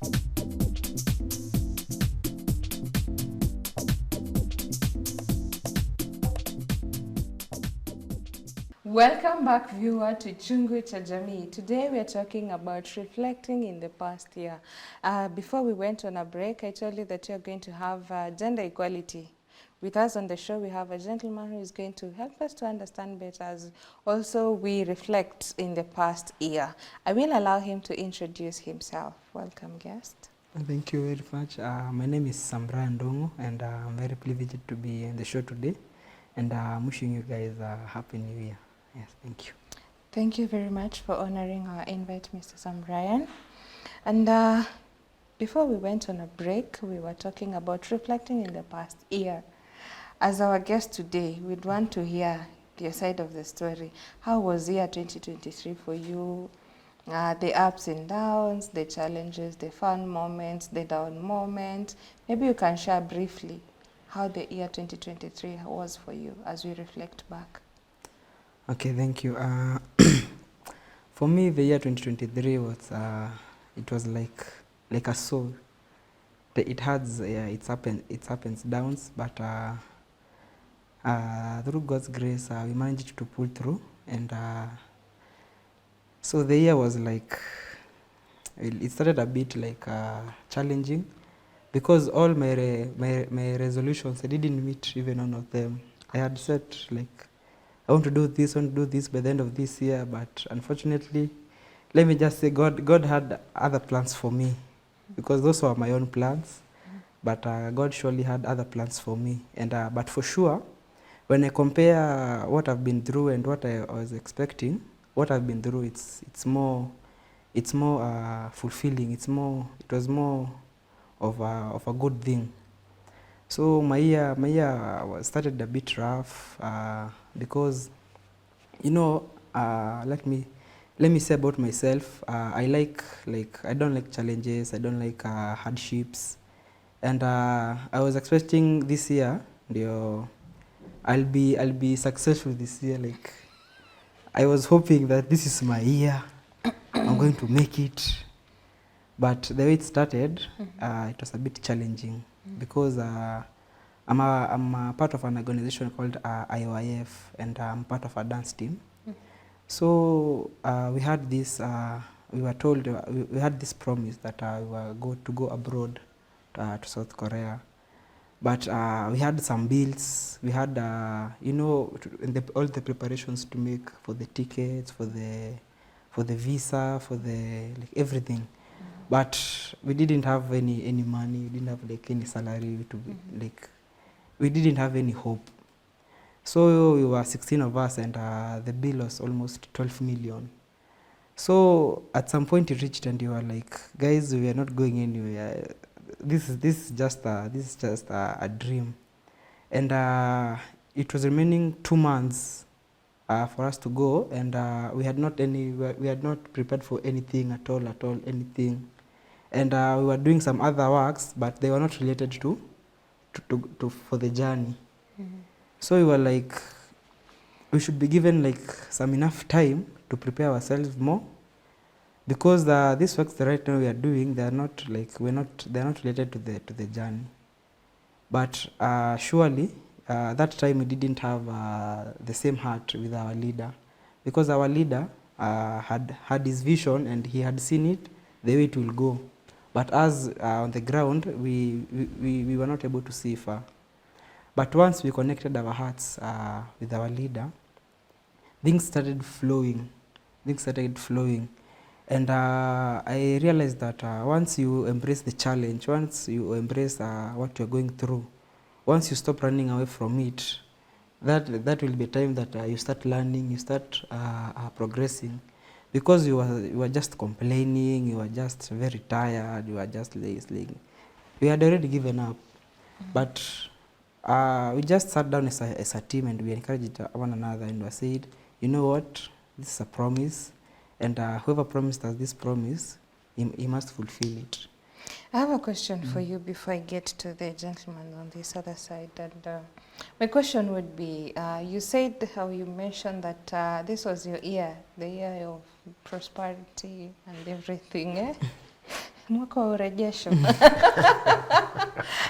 Welcome back, viewer, to Chungu cha Jamii. Today we are talking about reflecting in the past year. Before we went on a break, I told you that you are going to have gender equality. With us on the show, we have a gentleman who is going to help us to understand better as also we reflect in the past year. I will allow him to introduce himself. Welcome, guest. Thank you very much. My name is Samra Ndongo, and I'm very privileged to be on the show today. And I'm wishing you guys a happy new year. Yes, thank you. Thank you very much for honoring our invite, Mr. Sambrian. And before we went on a break, we were talking about reflecting in the past year. As our guest today, we'd want to hear your side of the story. How was year 2023 for you? The ups and downs, the challenges, the fun moments, the down moments. Maybe you can share briefly how the year 2023 was for you as we reflect back. Okay, thank you. For me, the year 2023 was it was like a soul. It has its ups and downs, but through God's grace, we managed to pull through, and so the year was like, it started a bit like challenging, because all my resolutions, I didn't meet even one of them. I had set like, I want to do this by the end of this year, but unfortunately, let me just say God had other plans for me, because those were my own plans, but God surely had other plans for me. And but for sure, when I compare what I've been through and what I was expecting, what I've been through, it's more fulfilling. It was more of a good thing. So my year started a bit rough, because, you know, let me say about myself. I don't like challenges. I don't like hardships, and I was expecting this year, I'll be successful this year. Like, I was hoping that this is my year. I'm going to make it. But the way it started, it was a bit challenging, because I'm a part of an organization called IOIF, and I'm part of a dance team. So we had this, we were told, we had this promise that we were to go abroad to South Korea. But we had some bills, we had, you know, all the preparations to make for the tickets, for the visa, for the, like, everything. But we didn't have any money, we didn't have like any salary to be, like, we didn't have any hope. So we were 16 of us, and the bill was almost 12 million. So at some point it reached, and you were like, guys, we are not going anywhere. This is just a dream. And it was remaining 2 months for us to go, and we had not prepared for anything at all, anything. And we were doing some other works, but they were not related to for the journey. So we were like, we should be given like some enough time to prepare ourselves more, because these works that right now we are doing, they are not like, they're not related to the journey. But surely that time we didn't have the same heart with our leader, because our leader had his vision, and he had seen it the way it will go. But as on the ground, we were not able to see far. But once we connected our hearts with our leader, things started flowing. And I realized that once you embrace the challenge, once you embrace what you're going through, once you stop running away from it, that will be a time that you start learning, you start progressing. Because you were just complaining, you were just very tired, you were just like, we had already given up. But we just sat down as a team, and we encouraged one another, and we said, you know what, this is a promise, and whoever promised us this promise, he must fulfill it. I have a question for you before I get to the gentleman on this other side. And my question would be, you said how you mentioned that this was your year, the year of prosperity and everything. Mwaka wa urejesho.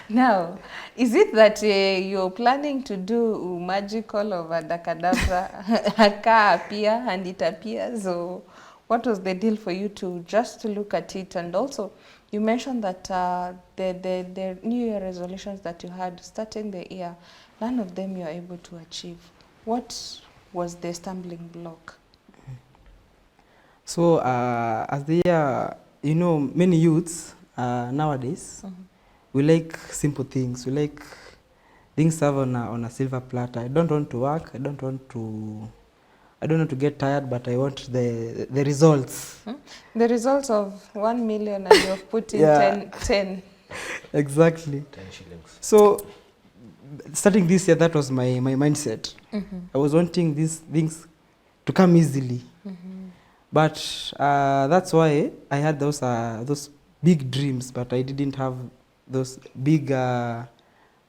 Now, is it that you're planning to do magical of a Dakadabra, a car appear and it appears, or what was the deal for you to just to look at it? And also, you mentioned that the New Year resolutions that you had starting the year, none of them you're able to achieve. What was the stumbling block? So as the year, you know, many youths nowadays, we like simple things. We like things served on a silver platter. I don't want to work. I don't want to get tired, but I want the results. The results of 1 million and you've put in Yeah. 10. Exactly. 10 shillings. So starting this year, that was my mindset. I was wanting these things to come easily. But that's why I had those big dreams, but I didn't have those big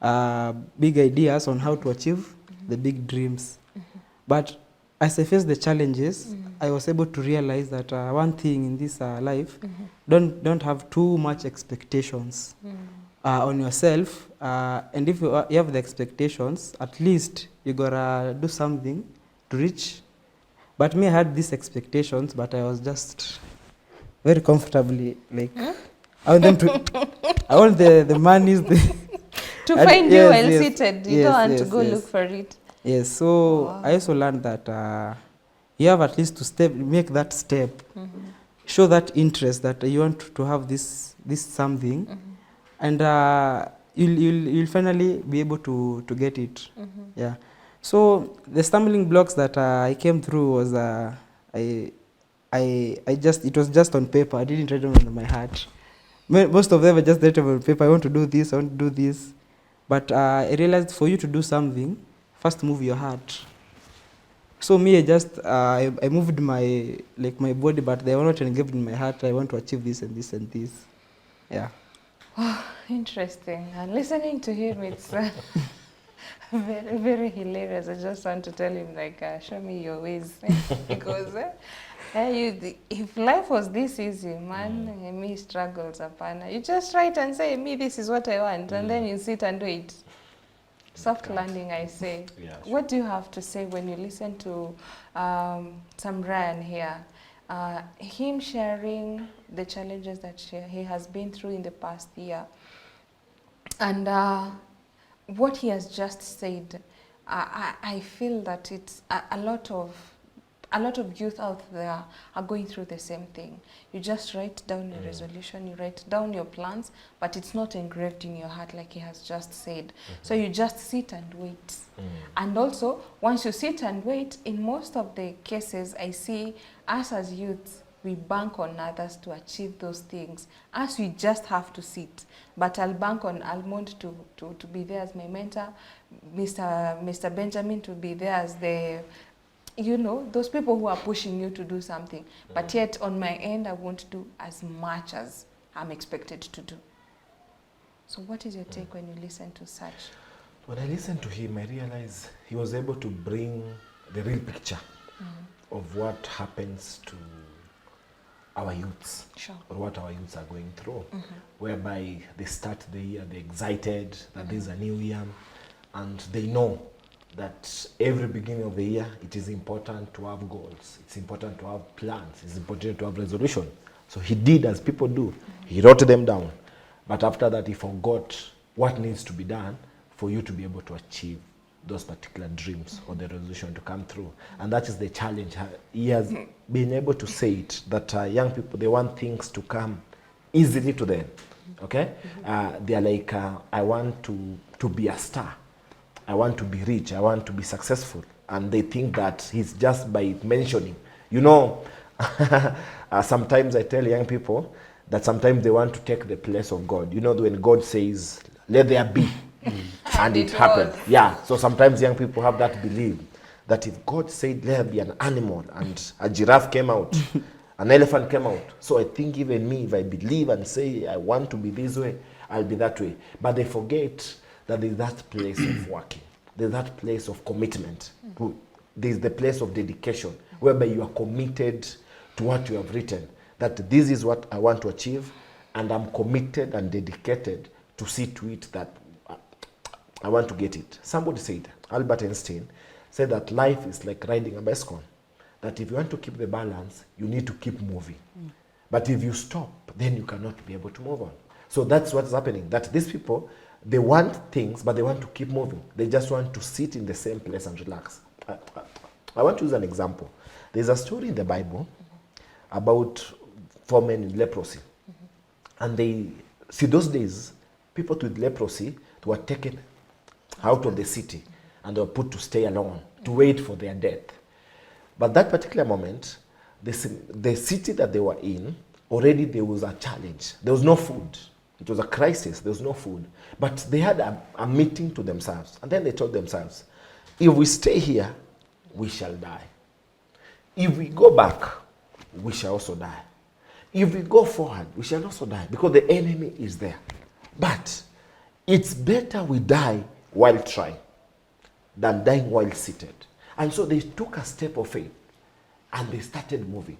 ideas on how to achieve the big dreams. But as I faced the challenges, I was able to realize that one thing in this life, don't have too much expectations on yourself. And if you have the expectations, at least you gotta do something to reach. But me, I had these expectations, but I was just very comfortably like I want them to. I want the monies To and find you yes, well yes, seated. You yes, don't want to yes, go yes. look for it. Yes. So Wow. I also learned that you have at least to make that step, show that interest that you want to have this something, and you'll finally be able to get it. Yeah. So the stumbling blocks that I came through was I just, it was just on paper. I didn't write them on my heart. Most of them I just write them on paper. I want to do this. I want to do this. But I realized for you to do something, first move your heart. So me, I just I moved my body, but they were not engaged in my heart. I want to achieve this and this and this. Yeah. Wow, interesting. And listening to him, it's very, very hilarious. I just want to tell him, like, show me your ways. Because if life was this easy, man, me struggles upon. You just write and say, me, this is what I want. And then you sit and wait. Soft landing, I say. Yeah, sure. What do you have to say when you listen to Sam Ryan here? Him sharing the challenges that he has been through in the past year. And what he has just said, I feel that it's a lot of youth out there are going through the same thing. You just write down your resolution, you write down your plans, but it's not engraved in your heart like he has just said. So you just sit and wait. And also, once you sit and wait, in most of the cases, I see us as youths, we bank on others to achieve those things. Us, we just have to sit. But I'll bank on Almond to be there as my mentor, Mr. Benjamin to be there as the, you know, those people who are pushing you to do something. But yet, on my end, I won't do as much as I'm expected to do. So what is your take when you listen to such? When I listened to him, I realized he was able to bring the real picture of what happens to our youths, Sure. or what our youths are going through, whereby they start the year, they're excited that this is a new year, and they know that every beginning of the year, it is important to have goals, it's important to have plans, it's important to have resolution. So he did as people do. He wrote them down. But after that, he forgot what needs to be done for you to be able to achieve those particular dreams or the resolution to come through. And that is the challenge. He has been able to say it, that young people, they want things to come easily to them. Okay? They are like, I want to be a star. I want to be rich. I want to be successful. And they think that he's just by mentioning. You know, sometimes I tell young people that sometimes they want to take the place of God. You know, when God says, let there be, and it happened. Yeah, so sometimes young people have that belief that if God said let there be an animal and a giraffe came out, an elephant came out. So I think even me, if I believe and say I want to be this way, I'll be that way. But they forget that there's that place of working. There's that place of commitment. There's the place of dedication, whereby you are committed to what you have written. That this is what I want to achieve, and I'm committed and dedicated to see to it that I want to get it. Somebody said, Albert Einstein said that life is like riding a bicycle. That if you want to keep the balance, you need to keep moving. But if you stop, then you cannot be able to move on. So that's what's happening. That these people, they want things, but they want to keep moving. They just want to sit in the same place and relax. I want to use an example. There's a story in the Bible about 4 men with leprosy. And they, see those days, people with leprosy were taken out of the city and they were put to stay alone, to wait for their death. But that particular moment, the city that they were in, already there was a challenge. There was no food. It was a crisis. There was no food. But they had a meeting to themselves. And then they told themselves, if we stay here, we shall die. If we go back, we shall also die. If we go forward, we shall also die, because the enemy is there. But it's better we die while trying than dying while seated. And so they took a step of faith and they started moving.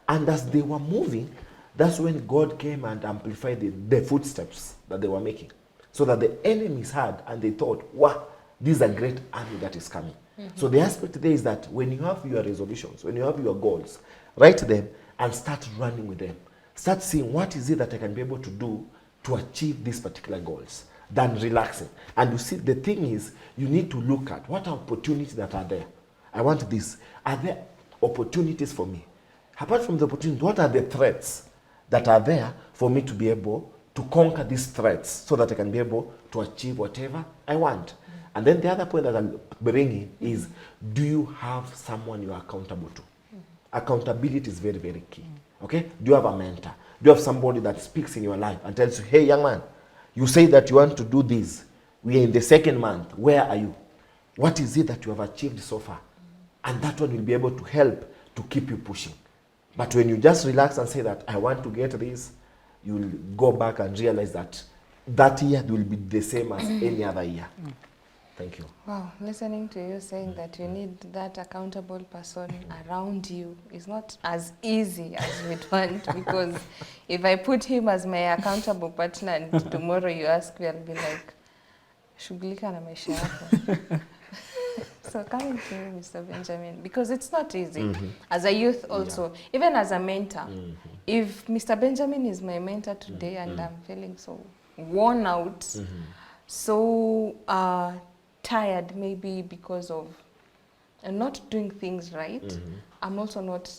And as they were moving, that's when God came and amplified the footsteps that they were making. So that the enemies had, and they thought, wow, this is a great army that is coming. So the aspect there is that when you have your resolutions, when you have your goals, write them and start running with them. Start seeing what is it that I can be able to do to achieve these particular goals, than relaxing. And you see, the thing is, you need to look at what opportunities that are there. I want this. Are there opportunities for me? Apart from the opportunities, what are the threats that are there for me to be able to conquer these threats so that I can be able to achieve whatever I want? And then the other point that I'm bringing is, do you have someone you are accountable to? Accountability is very, very key. Okay? Do you have a mentor? Do you have somebody that speaks in your life and tells you, hey, young man, you say that you want to do this. We are in the 2nd month. Where are you? What is it that you have achieved so far? And that one will be able to help to keep you pushing. But when you just relax and say that I want to get this, you will go back and realize that that year will be the same as any other year. Thank you. Wow, listening to you saying that you need that accountable person around you is not as easy as we'd want, because if I put him as my accountable partner and tomorrow you ask me, I'll be like, shughulika na maisha yako. So coming to you, Mr. Benjamin, because it's not easy. As a youth also, even as a mentor, if Mr. Benjamin is my mentor today and I'm feeling so worn out, so tired, maybe because of not doing things right, I'm also not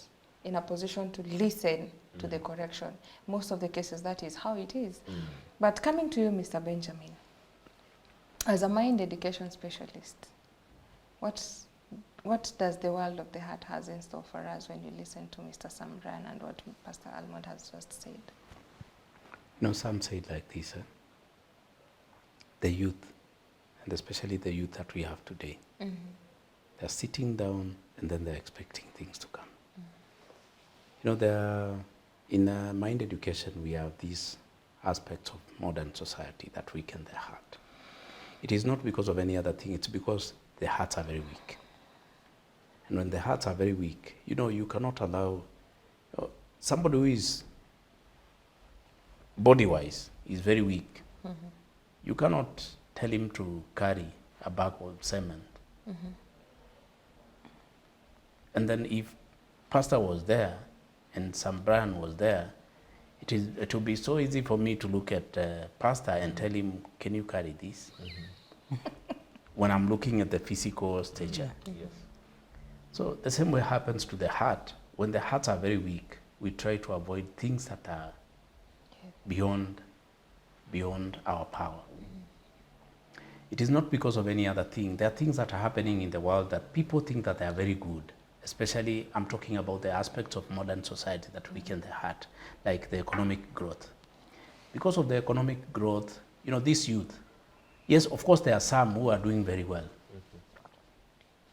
in a position to listen to the correction. Most of the cases, that is how it is. But coming to you, Mr. Benjamin, as a mind education specialist, what does the world of the heart has in store for us when you listen to Mr. Sam Ryan and what Pastor Almond has just said? You know, Sam said like this, the youth, and especially the youth that we have today, they're sitting down and then they're expecting things to come. You know, in mind education, we have these aspects of modern society that weaken their heart. It is not because of any other thing, it's because the hearts are very weak. And when the hearts are very weak, you know, you cannot allow somebody who is body-wise is very weak. You cannot tell him to carry a bag of cement. And then if Pastor was there and Sam Brian was there, it would be so easy for me to look at Pastor and tell him, can you carry this? When I'm looking at the physical stature. Yes. So the same way happens to the heart. When the hearts are very weak, we try to avoid things that are beyond our power. It is not because of any other thing. There are things that are happening in the world that people think that they are very good. Especially, I'm talking about the aspects of modern society that weaken the heart, like the economic growth. Because of the economic growth, you know, this youth, yes, of course, there are some who are doing very well.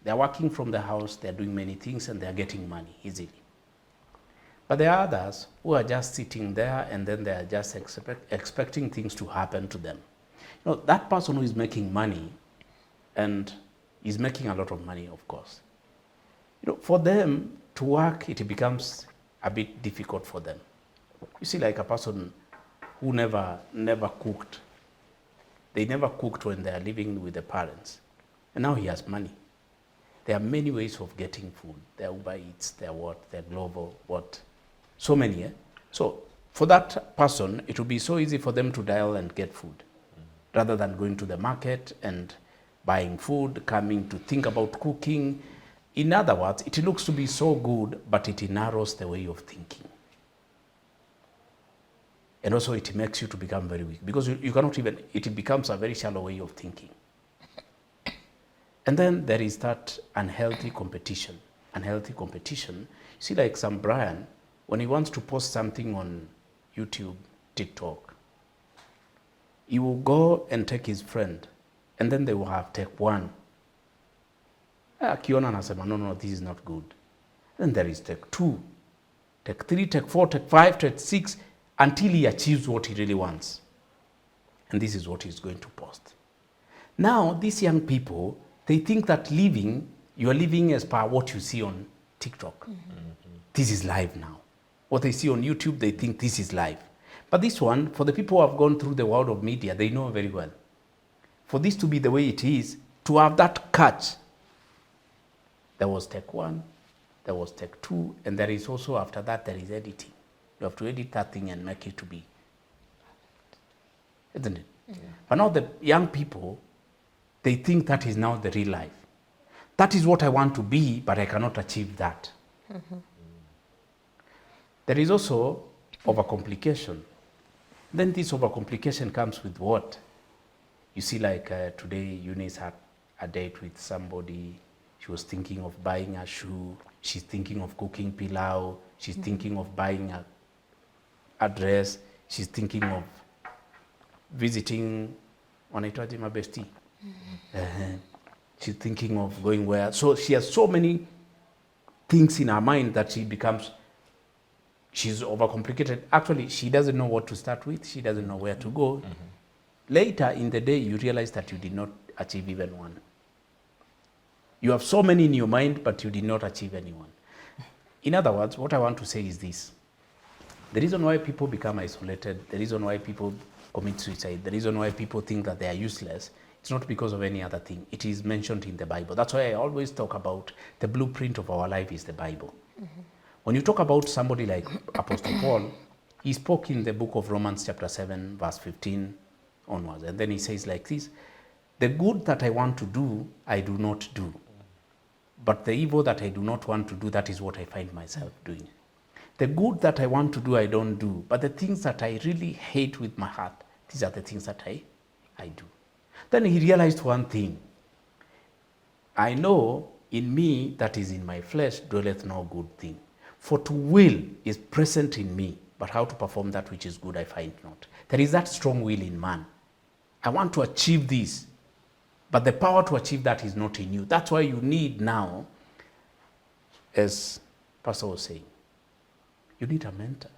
They are working from the house, they are doing many things, and they are getting money easily. But there are others who are just sitting there and then they are just expecting things to happen to them. You know, that person who is making money and is making a lot of money, of course. You know, for them to work, it becomes a bit difficult for them. You see, like a person who never cooked. They never cooked when they are living with the parents. And now he has money. There are many ways of getting food. There are Uber Eats, there are what, there are Glovo, what. So many, eh? So for that person, it will be so easy for them to dial and get food, rather than going to the market and buying food, coming to think about cooking. In other words, it looks to be so good, but it narrows the way of thinking. And also it makes you to become very weak, because you cannot even, it becomes a very shallow way of thinking. And then there is that unhealthy competition. Unhealthy competition. See, like Sam Brian, when he wants to post something on YouTube, TikTok, he will go and take his friend, and then they will have take one. Akiona anasema, no, this is not good. Then there is take two, take three, take four, take five, take six, until he achieves what he really wants. And this is what he's going to post. Now, these young people, they think that you are living as per what you see on TikTok. This is live now. What they see on YouTube, they think this is live. But this one, for the people who have gone through the world of media, they know very well. For this to be the way it is, to have that catch, there was take one, there was take two, and there is also, after that, there is editing. You have to edit that thing and make it to be. Isn't it? But now the young people, they think that is now the real life. That is what I want to be, but I cannot achieve that. There is also overcomplication. Then this overcomplication comes with what? You see, like today, Eunice had a date with somebody. She was thinking of buying a shoe. She's thinking of cooking pilau. She's thinking of buying a dress. She's thinking of visiting wanaitwaje mabesti. She's thinking of going where. So she has so many things in her mind that she's overcomplicated. Actually, she doesn't know what to start with. She doesn't know where to go. Later in the day, you realize that you did not achieve even one. You have so many in your mind, but you did not achieve any one. In other words, what I want to say is this. The reason why people become isolated, the reason why people commit suicide, the reason why people think that they are useless, it's not because of any other thing. It is mentioned in the Bible. That's why I always talk about the blueprint of our life is the Bible. When you talk about somebody like Apostle Paul, he spoke in the book of Romans chapter 7, verse 15 onwards. And then he says like this, the good that I want to do, I do not do. But the evil that I do not want to do, that is what I find myself doing. The good that I want to do, I don't do. But the things that I really hate with my heart, these are the things that I do. Then he realized one thing. I know in me that is in my flesh dwelleth no good thing. For to will is present in me, but how to perform that which is good I find not. There is that strong will in man. I want to achieve this, but the power to achieve that is not in you. That's why you need now, as Pastor was saying, you need a mentor.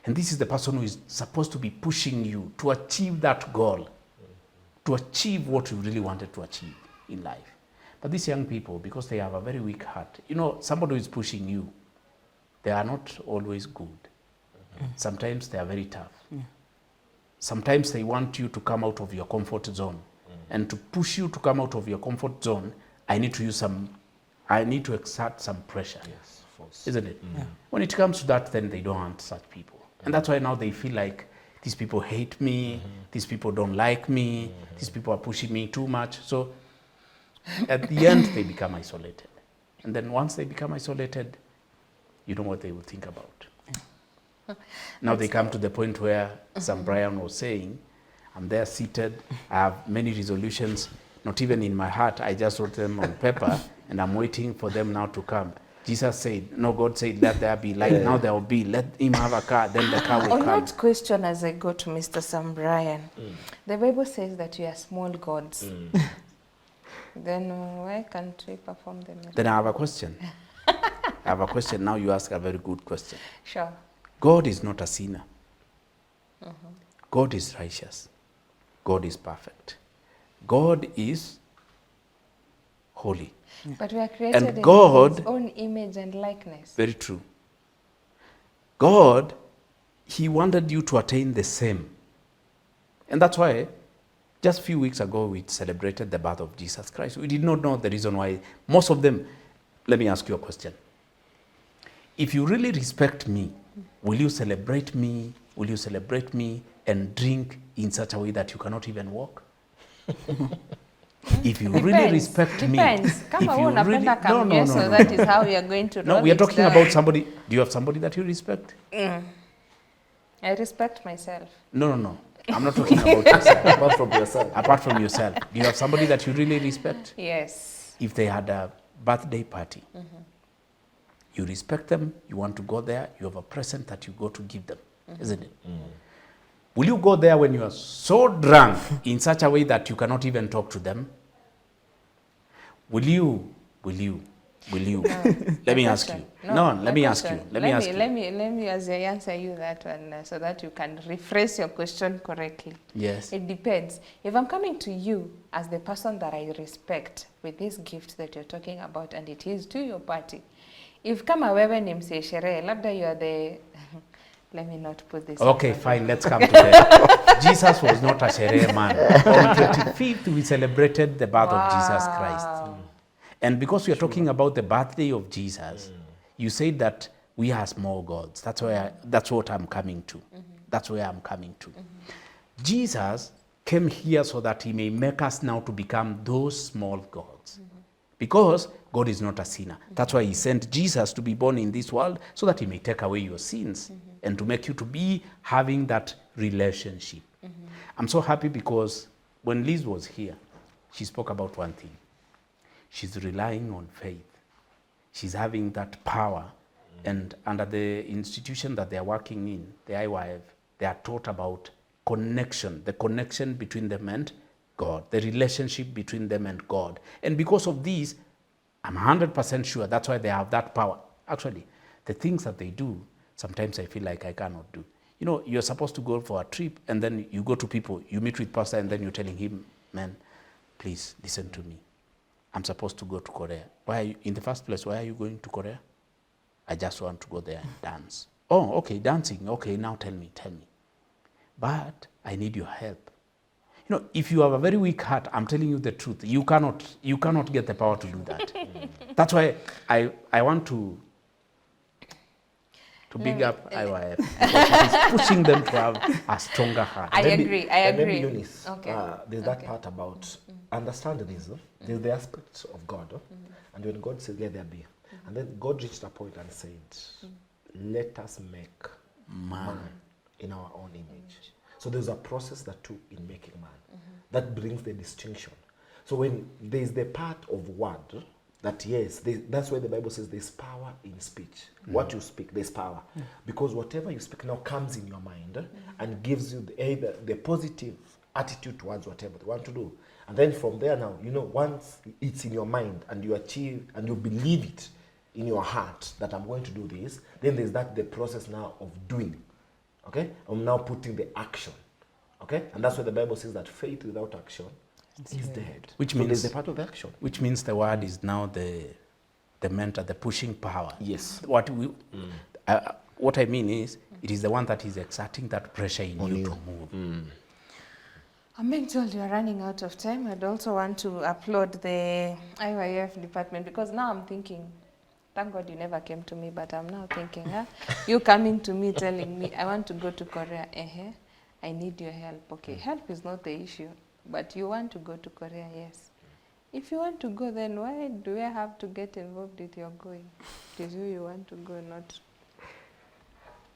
And this is the person who is supposed to be pushing you to achieve that goal, to achieve what you really wanted to achieve in life. But these young people, because they have a very weak heart, somebody who is pushing you, they are not always good. Sometimes they are very tough. Sometimes they want you to come out of your comfort zone. And to push you to come out of your comfort zone, I need to exert some pressure. Yes, force. Isn't it? When it comes to that, then they don't want such people. And that's why now they feel like these people hate me, these people don't like me, these people are pushing me too much. So at the end, they become isolated. And then once they become isolated, you know what they will think about. Now they come to the point where Sam Brian was saying, I'm there seated, I have many resolutions, not even in my heart, I just wrote them on paper, and I'm waiting for them now to come. Jesus said, no, God said, let there be light, now there will be, let him have a car, then the car will On come. that question, as I go to Mr. Sam Brian, the Bible says that we are small gods. Then why can't we perform them? Then I have a question. I have a question. Now you ask a very good question. Sure. God is not a sinner. God is righteous. God is perfect. God is holy. But we are created And in God- His own image and likeness. Very true. God he wanted you to attain the same. And that's why just a few weeks ago we celebrated the birth of Jesus Christ. We did not know the reason why. Most of them, let me ask you a question. If you really respect me, will you celebrate me? Will you celebrate me and drink in such a way that you cannot even walk? If you really respect me, Depends. if Kama you wewe really, unapenda kamye, so that is how you are going to no, roll we are it talking down. about somebody. Do you have somebody that you respect? I respect myself. No. I'm not talking about yourself. Apart from yourself. Apart from yourself, do you have somebody that you really respect? Yes. If they had a birthday party, you respect them, you want to go there, you have a present that you go to give them, isn't it? Will you go there when you are so drunk in such a way that you cannot even talk to them? Will you? Let me ask you. Let me ask you. Let me as I answer you that one so that you can rephrase your question correctly. Yes. It depends. If I'm coming to you as the person that I respect with this gift that you're talking about and it is to your party, if kama wewe ni msee sherehe, labda you are the let me not put this. Okay, fine. Let's come to that. Jesus was not a sherehe man. On 25th, we celebrated the birth of Jesus Christ. And because we are talking about the birthday of Jesus, you said that we are small gods. That's what I'm coming to. That's where I'm coming to. Jesus came here so that he may make us now to become those small gods. Because God is not a sinner. That's why he sent Jesus to be born in this world so that he may take away your sins and to make you to be having that relationship. I'm so happy because when Liz was here, she spoke about one thing. She's relying on faith. She's having that power. And under the institution that they're working in, the IYF, they are taught about connection, the connection between them and God, the relationship between them and God. And because of this, I'm 100% sure that's why they have that power. Actually, the things that they do, sometimes I feel like I cannot do. You know, you're supposed to go for a trip and then you go to people, you meet with pastor and then you're telling him, man, please listen to me. I'm supposed to go to Korea. Why are you, in the first place, why are you going to Korea? I just want to go there and dance. Oh, okay, dancing. Okay, now tell me. But I need your help. You know, if you have a very weak heart, I'm telling you the truth, you cannot get the power to do that. That's why I want to big up IYF because it is pushing them to have a stronger heart. I agree. Maybe Eunice, Okay. there's that part about understanding this. There's the aspect of God. And when God said, let there be. And then God reached a point and said, let us make man in our own image. So there's a process that took in making man. That brings the distinction. So when there's the part of word, that yes, that's why the Bible says there's power in speech. What you speak, there's power. Because whatever you speak now comes in your mind and gives you either the positive attitude towards whatever they want to do. And then from there now, you know, once it's in your mind and you achieve and you believe it in your heart that I'm going to do this, then there's the process now of doing. Okay? I'm now putting the action. Okay? And that's why the Bible says that faith without action is dead. Which so means there's the part of the action. Which means the word is now the mentor, the pushing power. Yes. What I mean is, it is the one that is exerting that pressure in you to move. I'm being told you're running out of time. I'd also want to applaud the IYF department because now I'm thinking, thank God you never came to me, but I'm now thinking, you coming to me telling me, I want to go to Korea. I need your help. Okay, help is not the issue, but you want to go to Korea, yes. If you want to go, then why do I have to get involved with your going? It is you want to go, not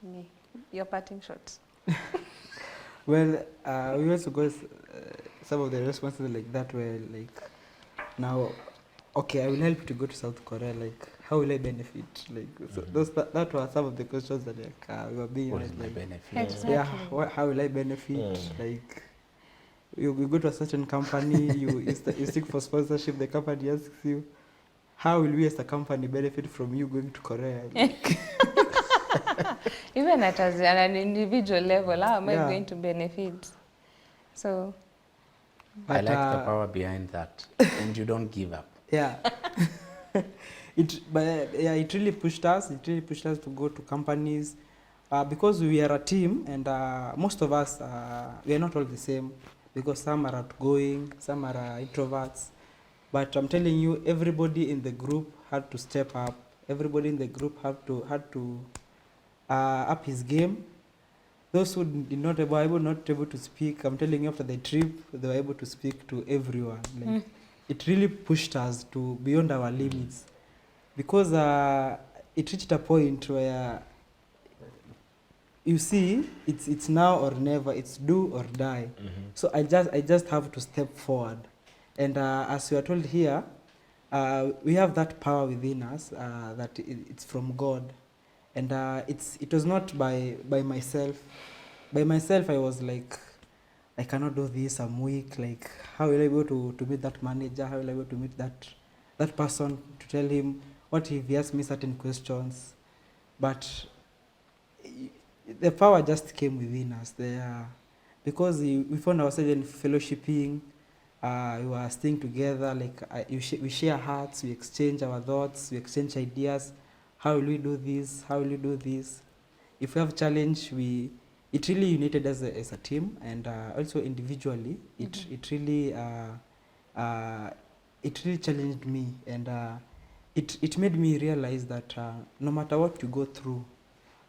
me. Your parting shots. Well, we also got some of the responses like that were like, now, okay, I will help you to go to South Korea, like, how will I benefit? Like, so that were some of the questions that we were being What is asked, my like, benefit? Exactly. yeah, how will I benefit? Like, you go to a certain company, you seek for sponsorship, the company asks you, how will we as a company benefit from you going to Korea? Like, Even at an individual level, how am I Yeah. going to benefit? So, I but, like the power behind that, and you don't give up. yeah. It really pushed us. It really pushed us to go to companies, because we are a team, and most of us, we are not all the same, because some are outgoing, some are introverts. But I'm telling you, everybody in the group had to step up. Everybody in the group had to up his game. Those who did not not able to speak, I'm telling you, after the trip, they were able to speak to everyone. Like, it really pushed us to beyond our limits, because it reached a point where, you see, it's now or never, it's do or die. So I just have to step forward, and as we are told here, we have that power within us, that it's from God, and it was not by myself. By myself, I was like, I cannot do this, I'm weak. Like, how will I be able to meet that manager? How will I be able to meet that person, to tell him what if he asks me certain questions? But the power just came within us there, because we found ourselves in fellowshipping. We were staying together, like we share hearts, we exchange our thoughts, we exchange ideas. How will we do this? How will we do this? If we have challenge, it really united us as a team, and also individually. It really challenged me, and it made me realize that no matter what you go through,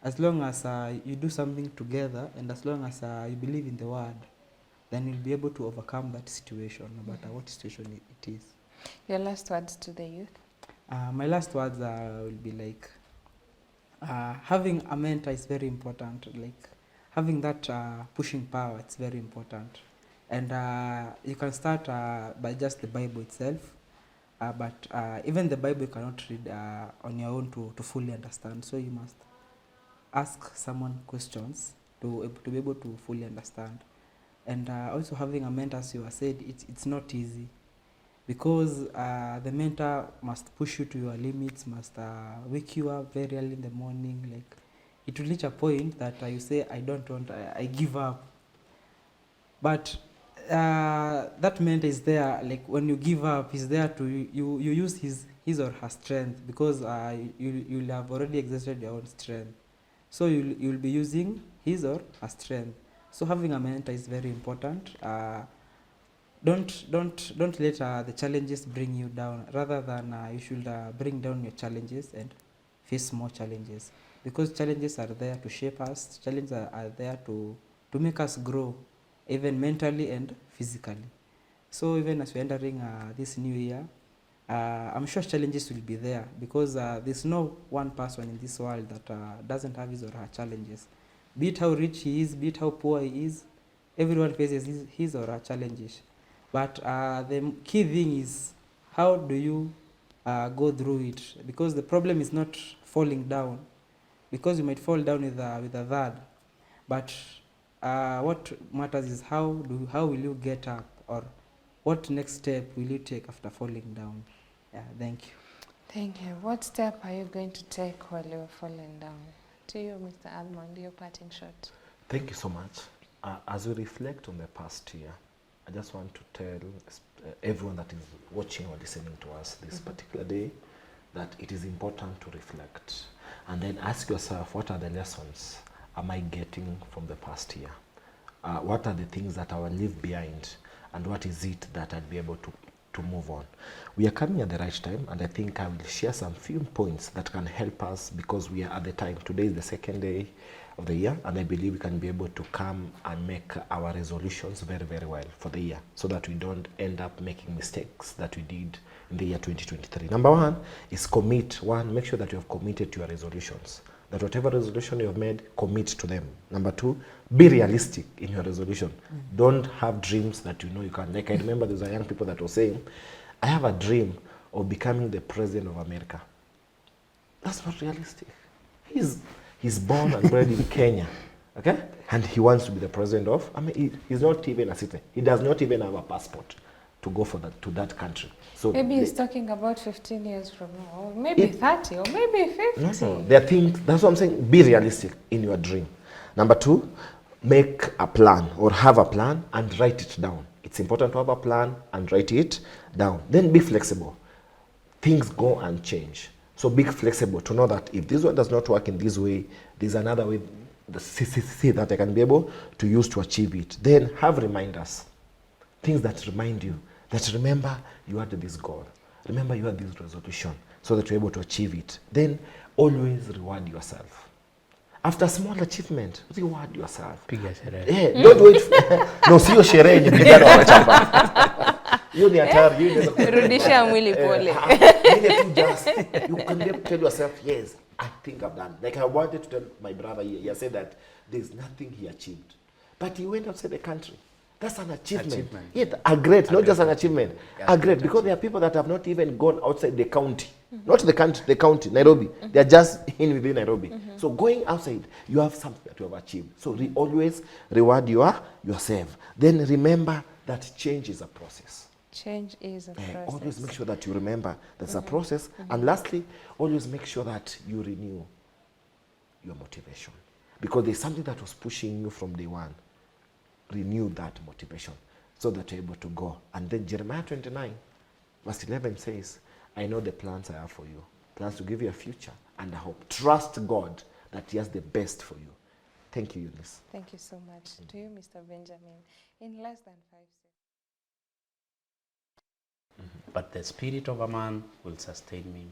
as long as you do something together, and as long as you believe in the word, then you'll be able to overcome that situation, no matter what situation it is. Your last words to the youth? My last words will be like, having a mentor is very important. Like, having that pushing power, it's very important. And you can start by just the Bible itself, but even the Bible you cannot read on your own to fully understand. So you must ask someone questions to be able to fully understand. And also having a mentor, as you have said, it's not easy, because the mentor must push you to your limits, must wake you up very early in the morning. Like, it will reach a point that you say, I don't want, I give up. But that mentor is there, like when you give up, he's there to you use his or her strength, because you'll have already exhausted your own strength. So you'll be using his or her strength. So having a mentor is very important. Don't let the challenges bring you down. Rather than you should bring down your challenges and face more challenges, because challenges are there to shape us. Challenges are there to make us grow, even mentally and physically. So even as we're entering this new year, I'm sure challenges will be there, because there's no one person in this world that doesn't have his or her challenges. Be it how rich he is, be it how poor he is, everyone faces his or her challenges. But the key thing is, how do you go through it? Because the problem is not falling down, because you might fall down with a thud. But what matters is how will you get up, or what next step will you take after falling down? Yeah, thank you. Thank you. What step are you going to take while you're falling down? To you, Mr. Almond, your parting shot. Thank you so much. As we reflect on the past year, I just want to tell everyone that is watching or listening to us this particular day that it is important to reflect, and then ask yourself, what are the lessons am I getting from the past year? What are the things that I will leave behind, and what is it that I'll be able to move on? We are coming at the right time, and I think I will share some few points that can help us, because we are at the time. Today is the second day of the year, and I believe we can be able to come and make our resolutions very, very well for the year, so that we don't end up making mistakes that we did in the year 2023. Number one is commit. Make sure that you have committed to your resolutions. That whatever resolution you have made, commit to them. Number two, be realistic in your resolution. Don't have dreams that you know you can. Like, I remember there's a young people that were saying, I have a dream of becoming the president of America. That's not realistic. He's born and bred in Kenya, okay? And he wants to be the president of, he's not even a citizen. He does not even have a passport to go to that country. So maybe he's talking about 15 years from now, or maybe 30, or maybe 50. No, there are things, that's what I'm saying, be realistic in your dream. Number two, make a plan, or have a plan and write it down. It's important to have a plan and write it down. Then be flexible. Things go and change. So be flexible to know that if this one does not work in this way, there's another way that I can be able to use to achieve it. Then have reminders, things that remind you that remember you had this goal, remember you had this resolution, so that you're able to achieve it. Then always reward yourself. After small achievement, reward yourself. Piga sherehe. Yeah, don't wait. No, sio sherehe yenye vijana wanachapa. Hiyo ni hatari. Hiyo inaweza Rudisha mwili pole. Ile tu just you can be able to tell yourself, yes, I think I've done. Like I wanted to tell my brother here, he said that there's nothing he achieved, but he went outside the country. That's an achievement. Yeah, a great, not just an achievement. A great, because there are people that have not even gone outside the county. Not the country, the county, Nairobi. They're just in within Nairobi. So going outside, you have something that you have achieved. So always reward yourself. Then remember that change is a process. Change is a process. Always make sure that you remember that's a process. And lastly, always make sure that you renew your motivation. Because there's something that was pushing you from day one. Renew that motivation so that you're able to go. And then Jeremiah 29, verse 11 says, I know the plans I have for you. Plans to give you a future and a hope. Trust God that He has the best for you. Thank you, Eunice. Thank you so much. To you, Mr. Benjamin. In less than 5 seconds. But the spirit of a man will sustain him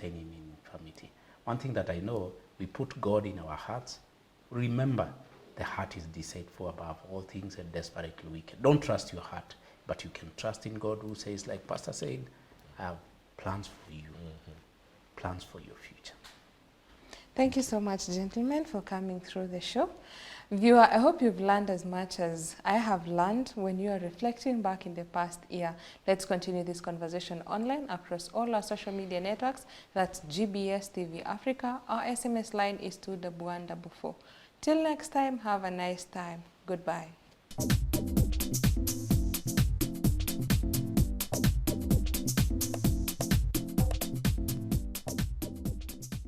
in infirmity. One thing that I know, we put God in our hearts. Remember, the heart is deceitful above all things and desperately wicked. Don't trust your heart, but you can trust in God, who says, like Pastor said, I have plans for you, plans for your future. Thank you so much, gentlemen, for coming through the show. Viewer, I hope you've learned as much as I have learned when you are reflecting back in the past year. Let's continue this conversation online across all our social media networks. That's GBS TV Africa. Our SMS line is 21144. Till next time, have a nice time. Goodbye.